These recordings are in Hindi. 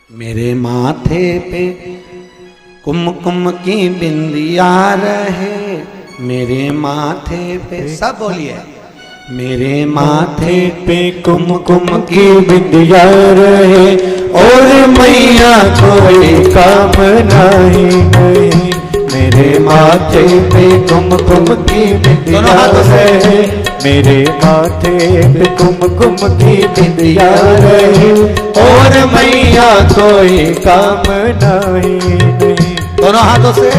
मेरे माथे पे कुमकुम की बिंदिया रहे, मेरे माथे पे, सब बोलिए, मेरे माथे पे कुमकुम की बिंदिया रहे और मैया कोई काम नहीं। मेरे माथे पे कुमकुम की बिंदिया रहे, मेरे माथे पे कुमकुम की बिंदिया रहे और मैया कोई काम नहीं। दोनों हाथों से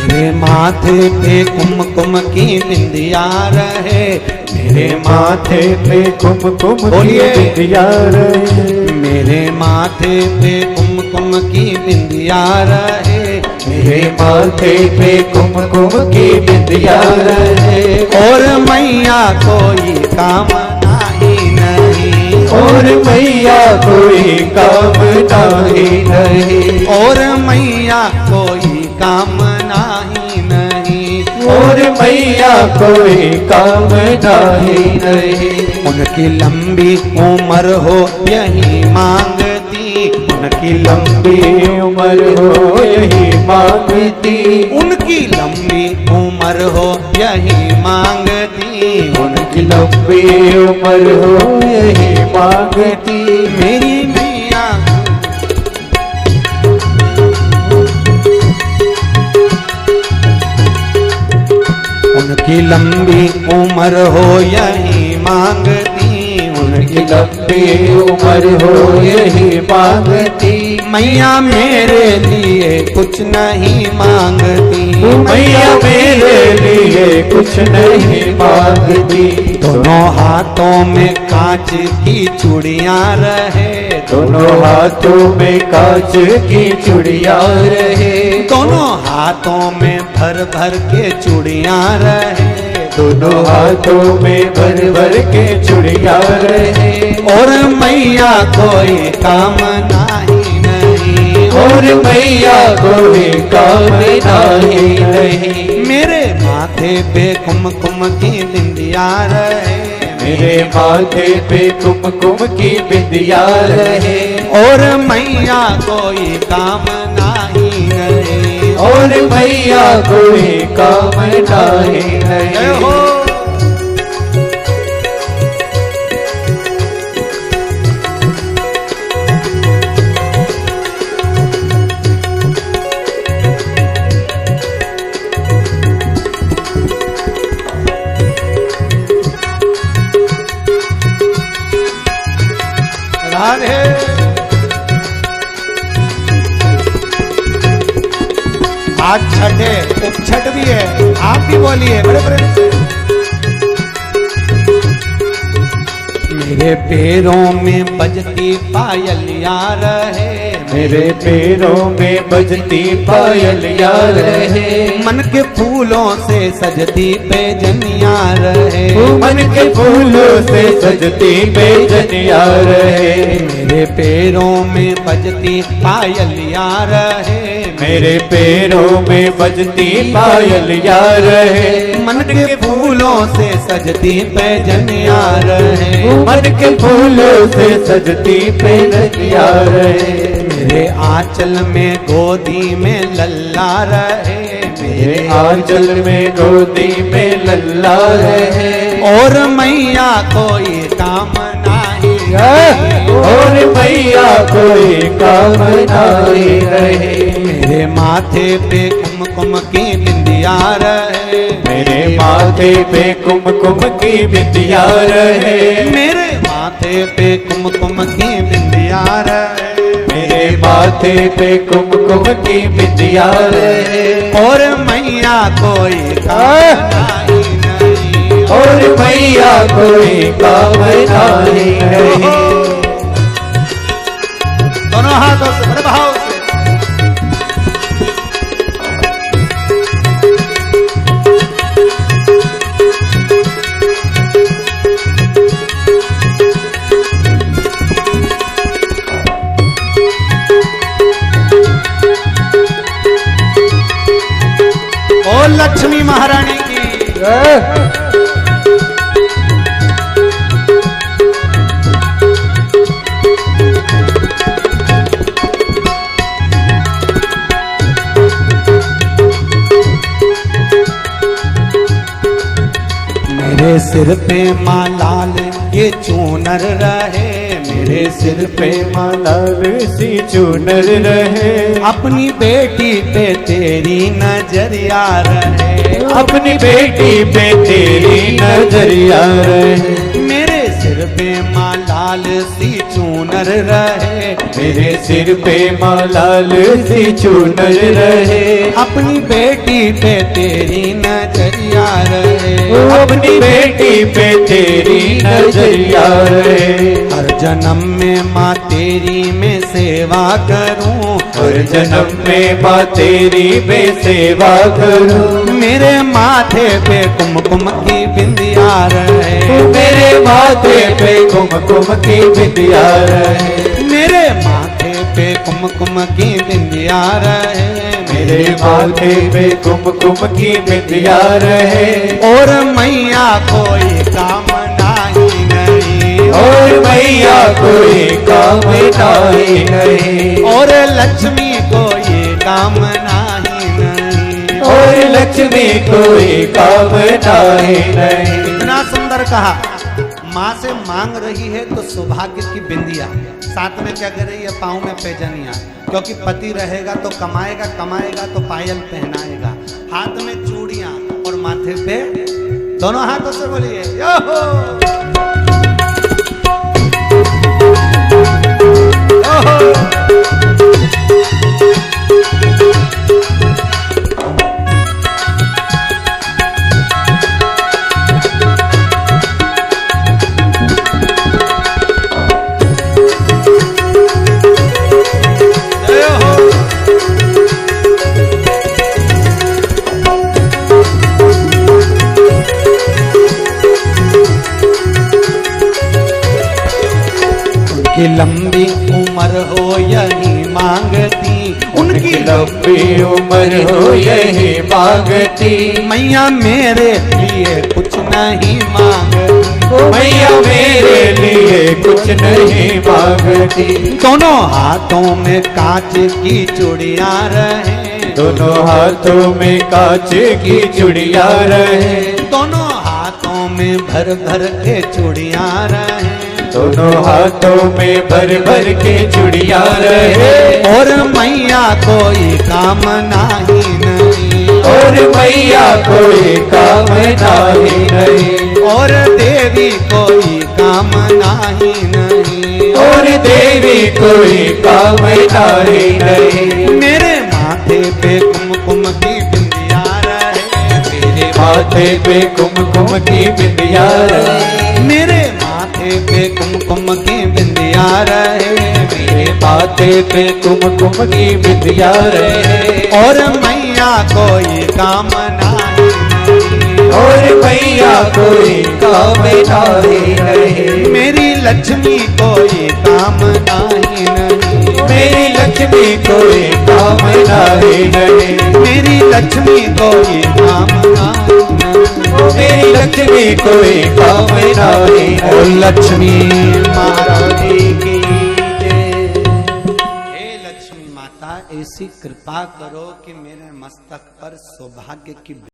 मेरे माथे पे कुमकुम की बिंदिया रहे, मेरे माथे पे कुमकुम की बिंदिया रहे, मेरे माथे पे कुमकुम की बिंदिया रहे, मेरे माथे पे कुमकुम की बिंदिया रहे और मैया कोई काम नहीं, और मैया कोई काम नहीं, और मैया कोई काम नहीं, और मैया कोई काम नहीं। उनकी लंबी उम्र हो यही मांगती, उनकी लंबी उम्र हो यही मांगती, उनकी लंबी उम्र हो यही मांगती, उनकी लंबी उम्र हो यही मांगती। मेरी मैया उनकी लंबी उम्र हो यही मांगती, उनकी लंबी उम्र हो यही मांगती। मैया मेरे लिए कुछ नहीं मांगती, मैया मेरे लिए कुछ नहीं मांगती। दोनों हाथों में कांच की चूड़ियां रहे, दोनों हाथों में कांच की चूड़ियां रहे, दोनों हाथों में भर भर के चूड़ियां रहे, दोनों हाथों में भर भर के चूड़ियां रहे और मैया कोई काम नहीं, और मैया कोई काम नहीं। मेरे माथे पे कुमकुम की बिंदिया रहे, मेरे माथे पे कुमकुम की बिंदिया रहे और मैया कोई काम नहीं, और मैया कोई काम नहीं हो। राधे आज छठ है, उपछठ भी है, आप भी बोलिए बड़े बड़े। मेरे पैरों में बजती पायलियां रहे, मेरे पैरों में बजती पायलियां रहे, मन के फूलों से सजती पैजनियां रहे, मन के फूलों से सजती पैजनियां रहे। मेरे पैरों में बजती पायलियां रहे, मेरे पैरों में बजती पायलियां रहे, मन के फूलों से सजती पैजनियां रहे, मन के फूलों से सजती पैजनियां रहे। मेरे आंचल में गोदी में लल्ला रहे, मेरे आंचल में गोदी में लल्ला रहे और मैया कोई काम नहीं, और मैया कोई काम नहीं रहे। मेरे माथे पे कुमकुम की बिंदिया रहे, मेरे माथे पे कुमकुम की बिंदिया रहे, मेरे माथे पे कुमकुम की बिंदिया रहे, मेरे माथे पे कुमकुम की बिंदिया रहे और मैया कोई काम नहीं, और मैया कोई काम नहीं। दोनों हाथों से बड़े भाव से मेरे सिर पे माँ लाल ये चूनर रहे, मेरे सिर पे माँ लाल सी चूनर रहे, अपनी बेटी पे तेरी नजरिया रहे, अपनी बेटी पे तेरी नजरिया रहे। मेरे सिर पे माँ लाल सी चूनर रहे, मेरे सिर पे माँ लाल सी चूनर रहे, अपनी बेटी पे तेरी नजरिया रहे, अपनी बेटी पे तेरी नजरिया रहे। हर जन्म में माँ तेरी मैं सेवा करूं, हर जन्म में माँ तेरी मैं सेवा करूं। मेरे माथे पे कुमकुम की बिंदिया रहे, मेरे माथे पे कुमकुम की बिंदिया रहे, मेरे माथे पे कुमकुम की बिंदिया रहे, मेरे माथे पे कुमकुम की बिंदिया रहे। और मैया कोई काम नहीं, और मैया कोई काम नहीं, और लक्ष्मी कोई काम नहीं, और लक्ष्मी कोई काम नहीं। इतना सुंदर कहा। माँ से मांग रही है तो सौभाग्य की बिंदिया, साथ में क्या कर रही है, पाँव में पैजनिया, क्योंकि पति रहेगा तो कमाएगा, कमाएगा तो पायल पहनाएगा, हाथ में चूड़ियां और माथे पे, दोनों हाथों से बोलिए यो हो। यो हो। उनकी लंबी उम्र हो यही मांगती, उनकी लंबी उम्र हो यही मांगती। मैया मेरे लिए कुछ नहीं मांगती, मैया मेरे लिए कुछ नहीं मांगती। दोनों हाथों में कांच की चूड़ियां रहे, दोनों हाथों में कांच की चूड़ियां रहे, दोनों हाथों में भर भर के चूड़ियां रहे, दोनों हाथों में भर भर के चूड़ियां रहे। और मैया कोई काम नहीं, और मैया कोई काम नहीं, और देवी कोई काम नहीं, और देवी कोई काम नहीं। मेरे माथे पे कुमकुम की बिंदिया रहे, मेरे माथे पे कुमकुम की बिंदिया रहे, मेरे माथे पे कुमकुम की बिंदिया रहे, मेरे माथे पे कुमकुम की बिंदिया रहे। और मैया कोई काम नहीं, और मैया कोई काम नहीं, मेरी लक्ष्मी कोई काम नहीं, मेरी लक्ष्मी कोई काम नहीं, मेरी लक्ष्मी कोई काम नहीं, मेरी लक्ष्मी कोई काम नहीं। ओ लक्ष्मी महारानी की जय। हे लक्ष्मी माता, ऐसी कृपा करो कि मेरे मस्तक पर सौभाग्य की